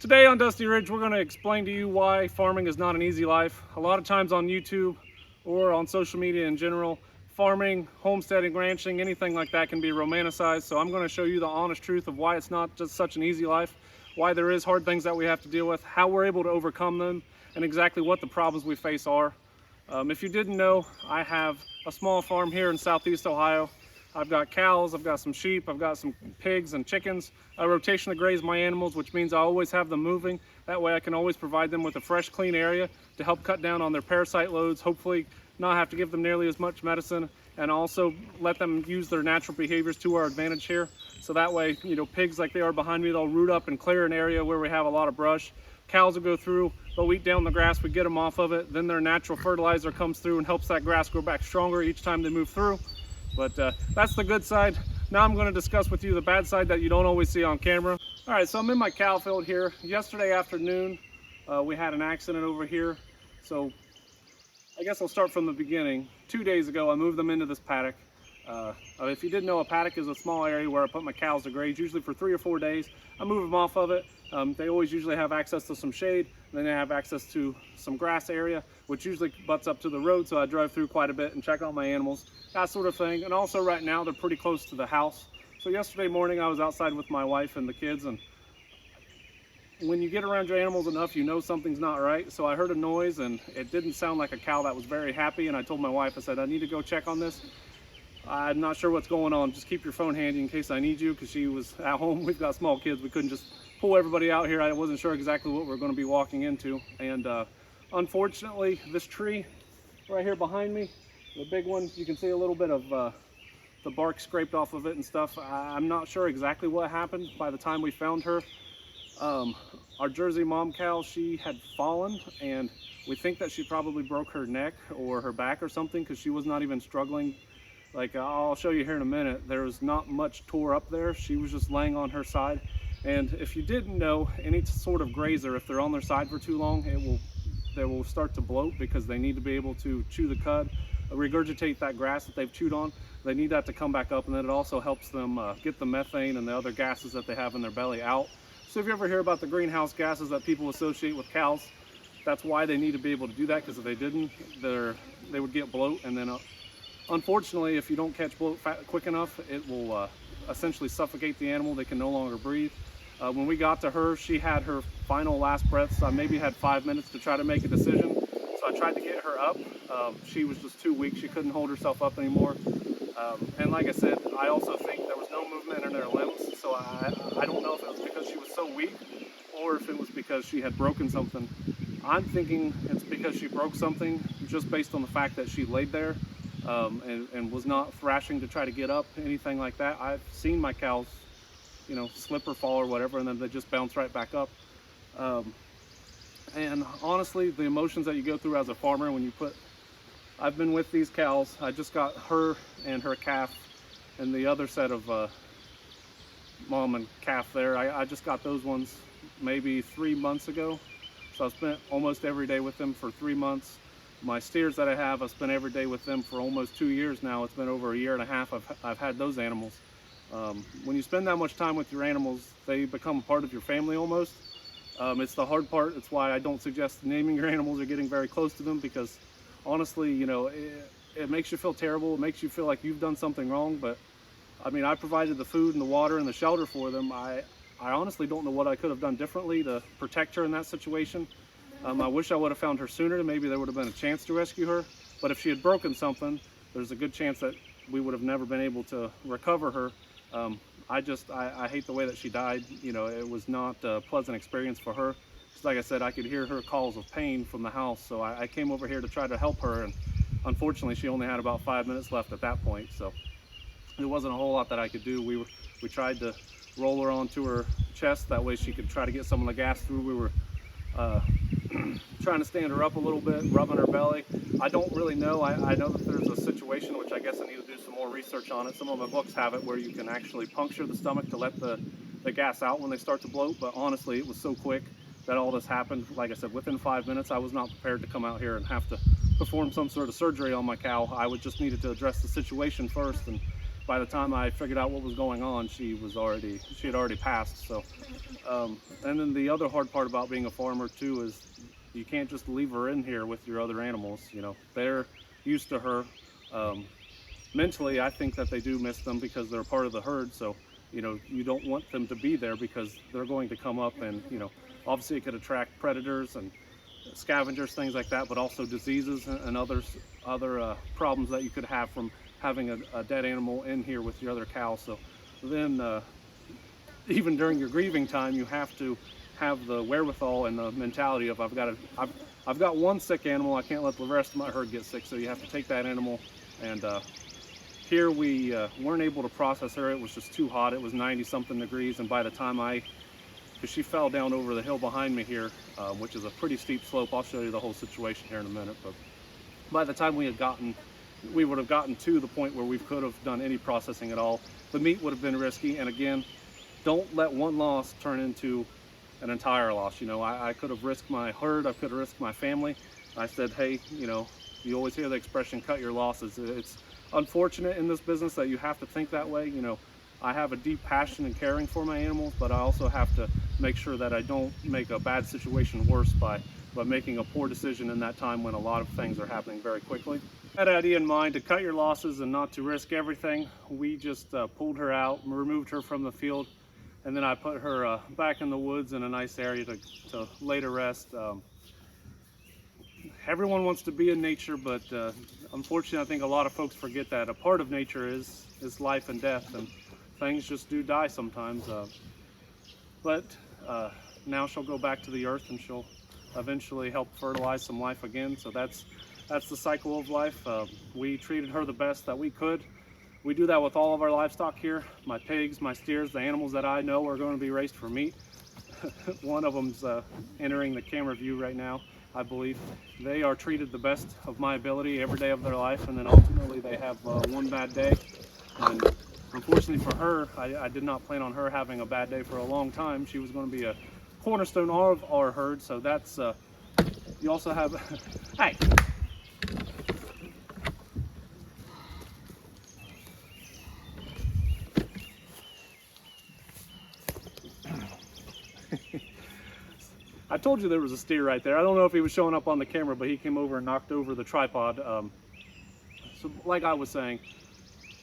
Today on Dusty Ridge, we're going to explain to you why farming is not an easy life. A lot of times on YouTube or on social media in general, farming, homesteading, ranching, anything like that can be romanticized. So I'm going to show you the honest truth of why it's not just such an easy life, why there is hard things that we have to deal with, how we're able to overcome them, and exactly what the problems we face are. If you didn't know, I have a small farm here in Southeast Ohio. I've got cows, I've got some sheep, I've got some pigs and chickens. I rotationally graze my animals, which means I always have them moving. That way I can always provide them with a fresh, clean area to help cut down on their parasite loads, hopefully not have to give them nearly as much medicine, and also let them use their natural behaviors to our advantage here. So that way, pigs like they are behind me, they'll root up and clear an area where we have a lot of brush. Cows will go through, they'll eat down the grass, we get them off of it, then their natural fertilizer comes through and helps that grass grow back stronger each time they move through. But that's the good side. Now I'm going to discuss with you the bad side that you don't always see on camera. All right, so I'm in my cow field here. Yesterday afternoon, we had an accident over here. So I guess I'll start from the beginning. 2 days ago, I moved them into this paddock. If you didn't know, a paddock is a small area where I put my cows to graze, usually for 3 or 4 days. I move them off of it. They always usually have access to some shade, and then they have access to some grass area, which usually butts up to the road, so I drive through quite a bit and check on my animals, that sort of thing. And also right now, they're pretty close to the house. So yesterday morning, I was outside with my wife and the kids, and when you get around your animals enough, you know something's not right. So I heard a noise, and it didn't sound like a cow that was very happy, and I told my wife, I said, I need to go check on this. I'm not sure what's going on. Just keep your phone handy in case I need you, because she was at home. We've got small kids. We couldn't just pull everybody out here. I wasn't sure exactly what we're going to be walking into. And unfortunately, this tree right here behind me, the big one, you can see a little bit of the bark scraped off of it and stuff. I'm not sure exactly what happened by the time we found her. Our Jersey mom cow, she had fallen, and we think that she probably broke her neck or her back or something, because she was not even struggling. Like I'll show you here in a minute, there was not much tore up there. She was just laying on her side. And if you didn't know, any sort of grazer, if they're on their side for too long, they will start to bloat, because they need to be able to chew the cud, regurgitate that grass that they've chewed on. They need that to come back up, and then it also helps them get the methane and the other gases that they have in their belly out. So if you ever hear about the greenhouse gases that people associate with cows, that's why they need to be able to do that, because if they didn't, they would get bloat, and then unfortunately, if you don't catch bloat quick enough, it will essentially suffocate the animal. They can no longer breathe. When we got to her, she had her final last breaths. I maybe had 5 minutes to try to make a decision. So I tried to get her up. She was just too weak. She couldn't hold herself up anymore. And like I said, I also think there was no movement in her limbs. So I don't know if it was because she was so weak or if it was because she had broken something. I'm thinking it's because she broke something, just based on the fact that she laid there and was not thrashing to try to get up, anything like that. I've seen my cows, slip or fall or whatever, and then they just bounce right back up. And honestly, the emotions that you go through as a farmer when I've been with these cows. I just got her and her calf and the other set of mom and calf there. I just got those ones maybe 3 months ago. So I've spent almost every day with them for 3 months. My steers that I have, I've spent every day with them for almost 2 years now. It's been over 1.5 years I've had those animals. When you spend that much time with your animals, they become a part of your family almost. It's the hard part. It's why I don't suggest naming your animals or getting very close to them, because honestly, it makes you feel terrible. It makes you feel like you've done something wrong. But I mean, I provided the food and the water and the shelter for them. I honestly don't know what I could have done differently to protect her in that situation. I wish I would have found her sooner. Maybe there would have been a chance to rescue her. But if she had broken something, there's a good chance that we would have never been able to recover her. I hate the way that she died. It was not a pleasant experience for her. Just like I said, I could hear her calls of pain from the house. So I came over here to try to help her. And unfortunately, she only had about 5 minutes left at that point. So there wasn't a whole lot that I could do. We tried to roll her onto her chest. That way she could try to get some of the gas through. We were trying to stand her up a little bit, rubbing her belly. I don't really know. I know that there's a situation, which I guess I need to do some more research on it. Some of my books have it where you can actually puncture the stomach to let the gas out when they start to bloat. But honestly, it was so quick that all this happened. Like I said, within 5 minutes, I was not prepared to come out here and have to perform some sort of surgery on my cow. I would just needed to address the situation first. And by the time I figured out what was going on, she had already passed. So, and then the other hard part about being a farmer too is you can't just leave her in here with your other animals. You know, they're used to her. Mentally, I think that they do miss them because they're part of the herd. So, you know, you don't want them to be there because they're going to come up and, you know, obviously it could attract predators and scavengers, things like that, but also diseases and other problems that you could have from having a dead animal in here with your other cows. So then even during your grieving time, you have to have the wherewithal and the mentality of I've got one sick animal, I can't let the rest of my herd get sick, so you have to take that animal. And here we weren't able to process her. It was just too hot. It was 90 something degrees, and by the time because she fell down over the hill behind me here, which is a pretty steep slope. I'll show you the whole situation here in a minute, but by the time we would have gotten to the point where we could have done any processing at all, the meat would have been risky. And again, don't let one loss turn into an entire loss. You know, I could have risked my herd, I could have risked my family. I said, hey, you know, you always hear the expression, cut your losses. It's unfortunate in this business that you have to think that way. You know, I have a deep passion in caring for my animals, but I also have to make sure that I don't make a bad situation worse by making a poor decision in that time when a lot of things are happening very quickly. That idea in mind, to cut your losses and not to risk everything, we just pulled her out, removed her from the field, and then I put her back in the woods in a nice area to lay to rest. Everyone wants to be in nature, but unfortunately I think a lot of folks forget that a part of nature is life and death, and things just do die sometimes. But now she'll go back to the earth and she'll eventually help fertilize some life again. So that's the cycle of life. We treated her the best that we could. We do that with all of our livestock here. My pigs, my steers, the animals that I know are going to be raised for meat. One of them's entering the camera view right now, I believe. They are treated the best of my ability every day of their life, and then ultimately they have one bad day. And unfortunately for her, I did not plan on her having a bad day for a long time. She was going to be a cornerstone of our herd, so that's, you also have, hey! I told you there was a steer right there. I don't know if he was showing up on the camera, but he came over and knocked over the tripod. So like I was saying,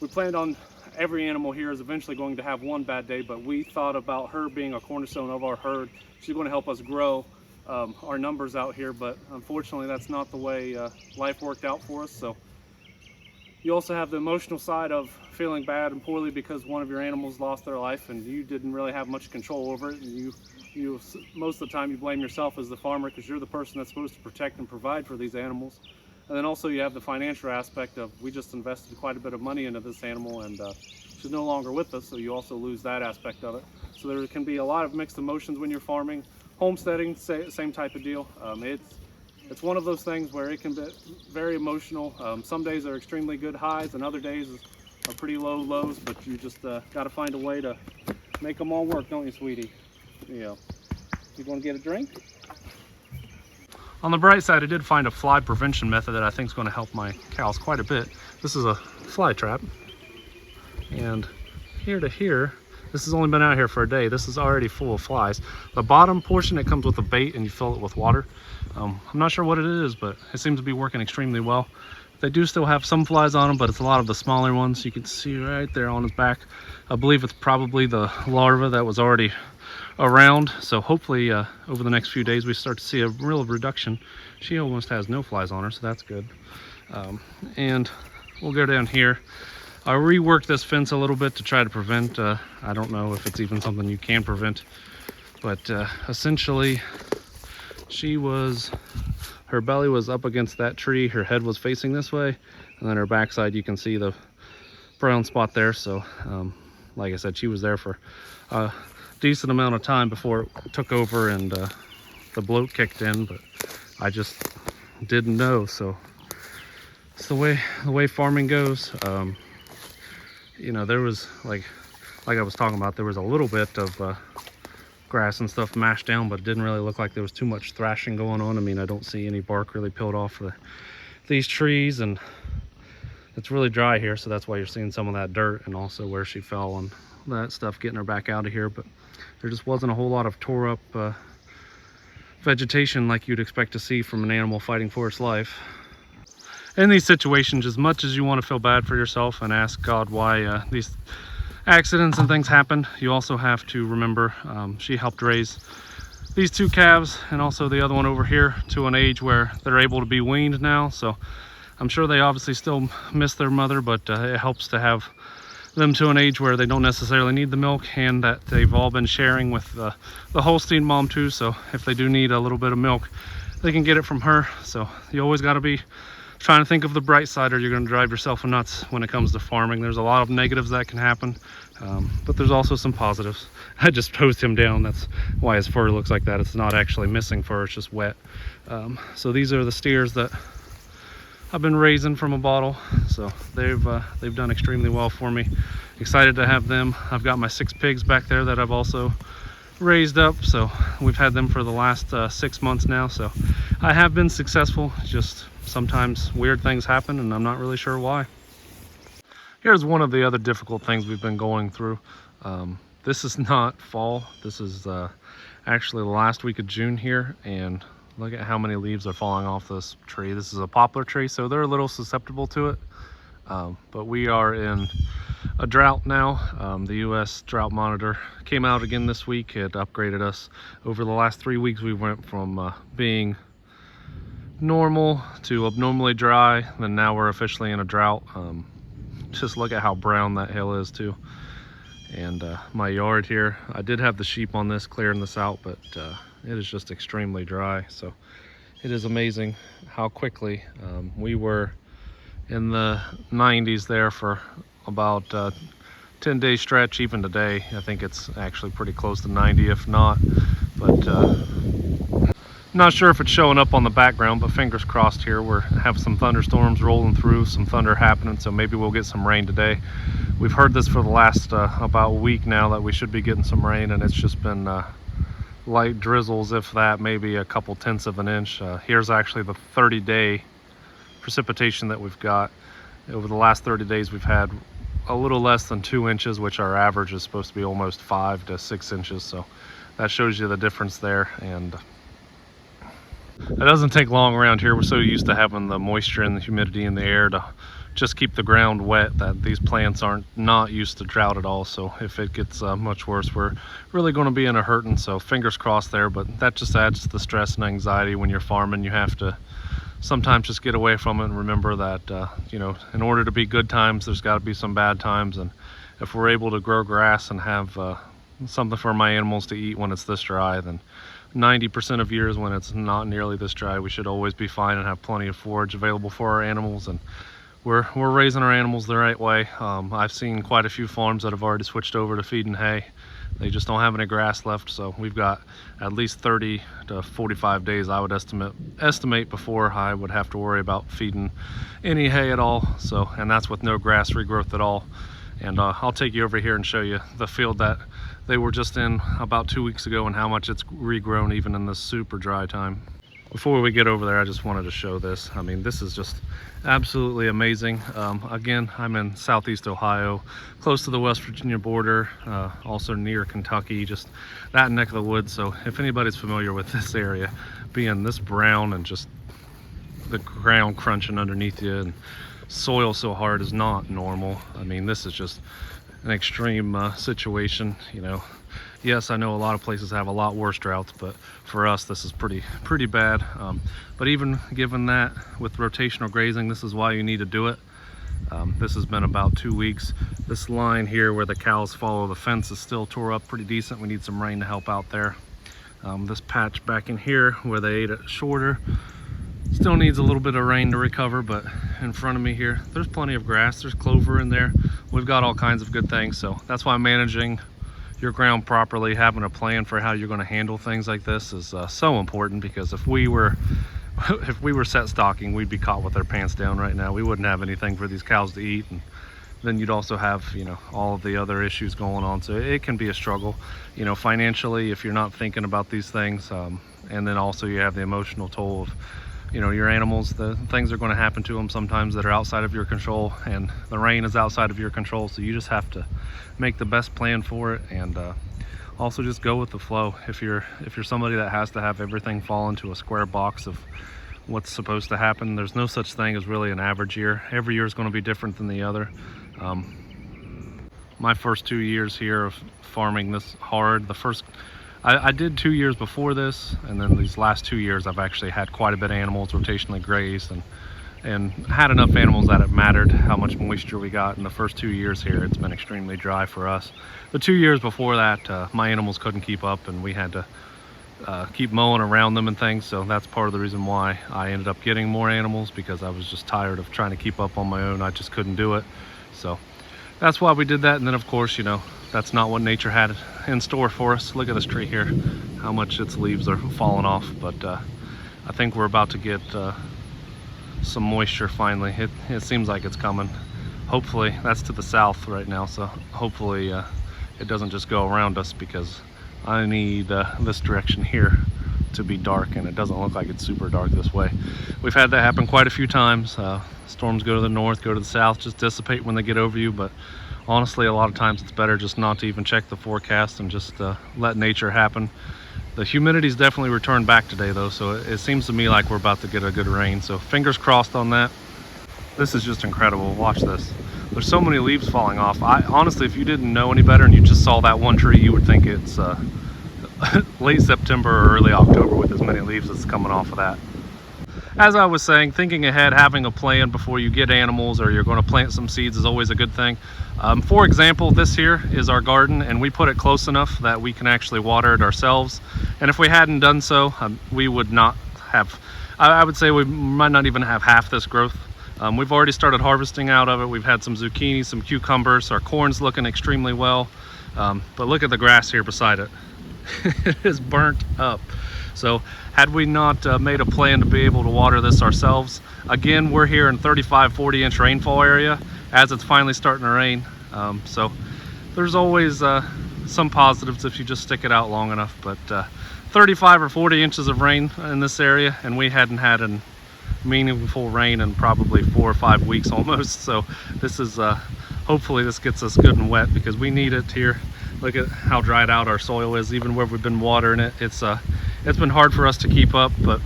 we planned on every animal here is eventually going to have one bad day, but we thought about her being a cornerstone of our herd. She's going to help us grow our numbers out here, but unfortunately that's not the way life worked out for us. So you also have the emotional side of feeling bad and poorly because one of your animals lost their life and you didn't really have much control over it. And you most of the time you blame yourself as the farmer because you're the person that's supposed to protect and provide for these animals. And then also you have the financial aspect of we just invested quite a bit of money into this animal, and she's no longer with us, so you also lose that aspect of it. So there can be a lot of mixed emotions when you're farming. Homesteading, same type of deal. It's one of those things where it can be very emotional. Some days are extremely good highs and other days are pretty low lows, but you just got to find a way to make them all work, don't you, sweetie? You want to get a drink? On the bright side, I did find a fly prevention method that I think is going to help my cows quite a bit. This is a fly trap, and here to here, this has only been out here for a day. This is already full of flies. The bottom portion, it comes with a bait and you fill it with water. I'm not sure what it is, but it seems to be working extremely well. They do still have some flies on them, but it's a lot of the smaller ones. You can see right there on his back. I believe it's probably the larva that was already around. So hopefully over the next few days we start to see a real reduction. She almost has no flies on her, so that's good. And we'll go down here. I reworked this fence a little bit to try to prevent, I don't know if it's even something you can prevent, but essentially her belly was up against that tree, her head was facing this way, and then her backside, you can see the brown spot there. So like I said, she was there for a decent amount of time before it took over and the bloat kicked in, but I just didn't know. So it's the way farming goes. You know, there was like I was talking about, there was a little bit of grass and stuff mashed down, but it didn't really look like there was too much thrashing going on. I mean, I don't see any bark really peeled off these trees, and it's really dry here, so that's why you're seeing some of that dirt, and also where she fell and that stuff getting her back out of here. But there just wasn't a whole lot of tore up vegetation like you'd expect to see from an animal fighting for its life. In these situations, as much as you want to feel bad for yourself and ask God why these accidents and things happen, you also have to remember she helped raise these two calves and also the other one over here to an age where they're able to be weaned now. So I'm sure they obviously still miss their mother, but it helps to have them to an age where they don't necessarily need the milk, and that they've all been sharing with the Holstein mom too. So if they do need a little bit of milk, they can get it from her. So you always got to be trying to think of the bright side, or you're going to drive yourself nuts when it comes to farming. There's a lot of negatives that can happen, but there's also some positives. I just hosed him down. That's why his fur looks like that. It's not actually missing fur, it's just wet. So these are the steers that I've been raising from a bottle. So they've done extremely well for me. Excited to have them. I've got my 6 pigs back there that I've also raised up, so we've had them for the last 6 months now. So I have been successful, just sometimes weird things happen and I'm not really sure why. Here's one of the other difficult things we've been going through. This is not fall, this is actually the last week of June here, and look at how many leaves are falling off this tree. This is a poplar tree, so they're a little susceptible to it, but we are in a drought now. The US drought monitor came out again this week. It upgraded us. Over the last 3 weeks we went from being normal to abnormally dry, then now we're officially in a drought. Just look at how brown that hill is too. And my yard here, I did have the sheep on this clearing this out, but it is just extremely dry. So it is amazing how quickly we were in the 90s there for about 10-day stretch. Even today I think it's actually pretty close to 90, if not. But not sure if it's showing up on the background, but fingers crossed here. We have some thunderstorms rolling through, some thunder happening, so maybe we'll get some rain today. We've heard this for the last about a week now that we should be getting some rain, and it's just been light drizzles, if that, maybe a couple tenths of an inch. Here's actually the 30-day precipitation that we've got. Over the last 30 days we've had a little less than 2 inches, which our average is supposed to be almost 5 to 6 inches. So that shows you the difference there. And it doesn't take long around here. We're so used to having the moisture and the humidity in the air to just keep the ground wet that these plants aren't not used to drought at all. So if it gets much worse, we're really going to be in a hurting. So fingers crossed there, but that just adds to the stress and anxiety when you're farming. You have to sometimes just get away from it and remember that you know, in order to be good times, there's got to be some bad times. And if we're able to grow grass and have something for my animals to eat when it's this dry, then 90% of years when it's not nearly this dry, we should always be fine and have plenty of forage available for our animals. And we're raising our animals the right way. I've seen quite a few farms that have already switched over to feeding hay. They just don't have any grass left, so we've got at least 30 to 45 days I would estimate before I would have to worry about feeding any hay at all. So, and that's with no grass regrowth at all. And I'll take you over here and show you the field that they were just in about 2 weeks ago and how much it's regrown even in this super dry time. Before we get over there, I just wanted to show this. I mean, this is just absolutely amazing. Again, I'm in Southeast Ohio, close to the West Virginia border, also near Kentucky, just that neck of the woods. So if anybody's familiar with this area, being this brown and just the ground crunching underneath you and soil so hard is not normal. I mean, this is just an extreme situation, you know. Yes, I know a lot of places have a lot worse droughts, but for us this is pretty bad. But even given that, with rotational grazing, this is why you need to do it. This has been about 2 weeks. This line here where the cows follow the fence is still tore up pretty decent. We need some rain to help out there. This patch back in here where they ate it shorter still needs a little bit of rain to recover, but in front of me here, there's plenty of grass. There's clover in there. We've got all kinds of good things. So that's why managing your ground properly, having a plan for how you're going to handle things like this is so important, because if we were set stocking, we'd be caught with our pants down right now. We wouldn't have anything for these cows to eat, and then you'd also have, you know, all of the other issues going on. So it can be a struggle, you know, financially if you're not thinking about these things, and then also you have the emotional toll of you know, your animals, the things are going to happen to them sometimes that are outside of your control, and the rain is outside of your control. So you just have to make the best plan for it, and also just go with the flow. If you're somebody that has to have everything fall into a square box of what's supposed to happen, there's no such thing as really an average year. Every year is going to be different than the other. My first 2 years here of farming this hard, I did 2 years before this, and then these last 2 years I've actually had quite a bit of animals rotationally grazed, and had enough animals that it mattered how much moisture we got. In the first 2 years here, it's been extremely dry for us. The 2 years before that, my animals couldn't keep up, and we had to keep mowing around them and things. So that's part of the reason why I ended up getting more animals, because I was just tired of trying to keep up on my own. I just couldn't do it. So that's why we did that. And then of course, you know, that's not what nature had in store for us. Look at this tree here, how much its leaves are falling off. But I think we're about to get some moisture finally. It seems like it's coming. Hopefully, that's to the south right now, so hopefully it doesn't just go around us, because I need this direction here to be dark, and it doesn't look like it's super dark this way. We've had that happen quite a few times. Storms go to the north, go to the south, just dissipate when they get over you. But honestly, a lot of times it's better just not to even check the forecast and just let nature happen. The humidity's definitely returned back today though, so it seems to me like we're about to get a good rain. So fingers crossed on that. This is just incredible. Watch this. There's so many leaves falling off. Honestly, if you didn't know any better and you just saw that one tree, you would think it's late September or early October with as many leaves that's coming off of that. As I was saying, thinking ahead, having a plan before you get animals or you're going to plant some seeds is always a good thing. For example, this here is our garden, and we put it close enough that we can actually water it ourselves. And if we hadn't done so, we would not have, I would say we might not even have half this growth. We've already started harvesting out of it. We've had some zucchini, some cucumbers. Our corn's looking extremely well. But look at the grass here beside it. It is burnt up. So had we not made a plan to be able to water this ourselves, again, we're here in 35-40 inch rainfall area as it's finally starting to rain. So there's always some positives if you just stick it out long enough. But 35 or 40 inches of rain in this area, and we hadn't had a meaningful rain in probably 4 or 5 weeks almost. So this is hopefully this gets us good and wet, because we need it here. Look at how dried out our soil is. Even where we've been watering it, it's been hard for us to keep up. But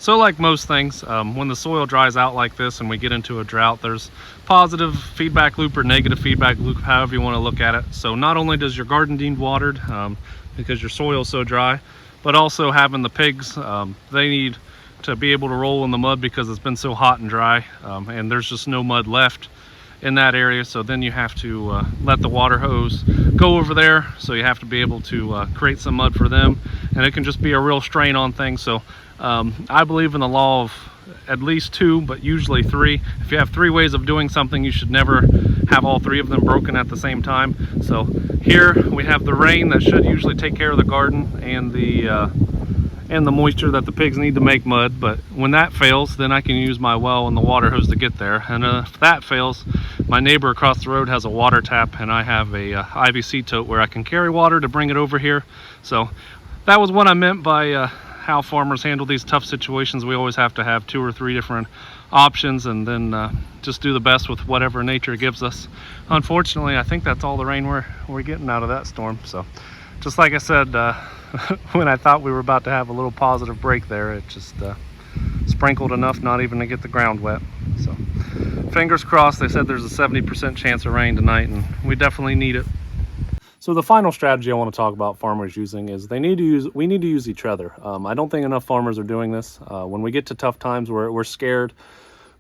so like most things, when the soil dries out like this and we get into a drought, there's positive feedback loop or negative feedback loop, however you want to look at it. So not only does your garden need watered because your soil's so dry, but also having the pigs, they need to be able to roll in the mud because it's been so hot and dry, and there's just no mud left in that area. So then you have to let the water hose go over there, so you have to be able to create some mud for them, and it can just be a real strain on things. So I believe in the law of at least 2, but usually 3. If you have 3 ways of doing something, you should never have all 3 of them broken at the same time. So here we have the rain that should usually take care of the garden and the moisture that the pigs need to make mud. But when that fails, then I can use my well and the water hose to get there. And if that fails, my neighbor across the road has a water tap, and I have a IBC tote where I can carry water to bring it over here. So that was what I meant by how farmers handle these tough situations. We always have to have 2 or 3 different options, and then just do the best with whatever nature gives us. Unfortunately, I think that's all the rain we're getting out of that storm. So just like I said, when I thought we were about to have a little positive break there, it just sprinkled enough not even to get the ground wet. So fingers crossed. They said there's a 70% chance of rain tonight, and we definitely need it. So the final strategy I want to talk about farmers using is we need to use each other. I don't think enough farmers are doing this. When we get to tough times, we're scared.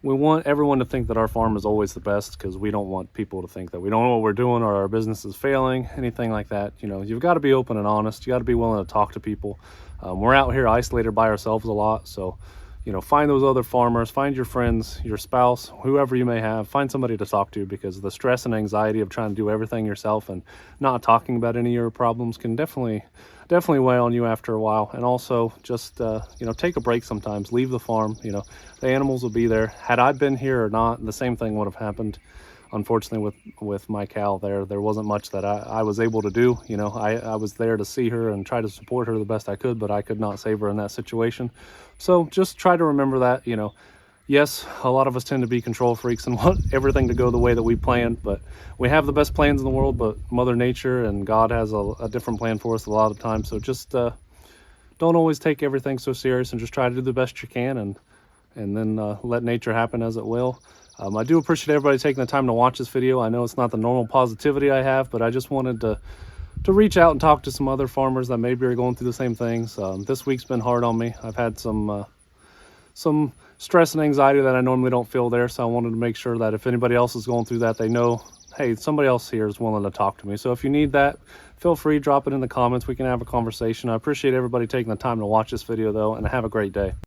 We want everyone to think that our farm is always the best, because we don't want people to think that we don't know what we're doing or our business is failing, anything like that. You know, you've got to be open and honest. You got to be willing to talk to people. We're out here isolated by ourselves a lot, so you know, find those other farmers, find your friends, your spouse, whoever you may have, find somebody to talk to, because the stress and anxiety of trying to do everything yourself and not talking about any of your problems can definitely weigh on you after a while. And also just you know, take a break sometimes, leave the farm. You know, the animals will be there. Had I been here or not, the same thing would have happened. unfortunately with my cow there wasn't much that I was able to do. You know, I was there to see her and try to support her the best I could, but I could not save her in that situation. So just try to remember that, you know, yes, a lot of us tend to be control freaks and want everything to go the way that we planned, but we have the best plans in the world, but Mother Nature and God has a different plan for us a lot of times. So just don't always take everything so serious, and just try to do the best you can, and then let nature happen as it will. I do appreciate everybody taking the time to watch this video. I know it's not the normal positivity I have, but I just wanted to reach out and talk to some other farmers that maybe are going through the same things. This week's been hard on me. I've had some stress and anxiety that I normally don't feel there. So I wanted to make sure that if anybody else is going through that, they know, hey, somebody else here is willing to talk to me. So if you need that, feel free, drop it in the comments. We can have a conversation. I appreciate everybody taking the time to watch this video though, and have a great day.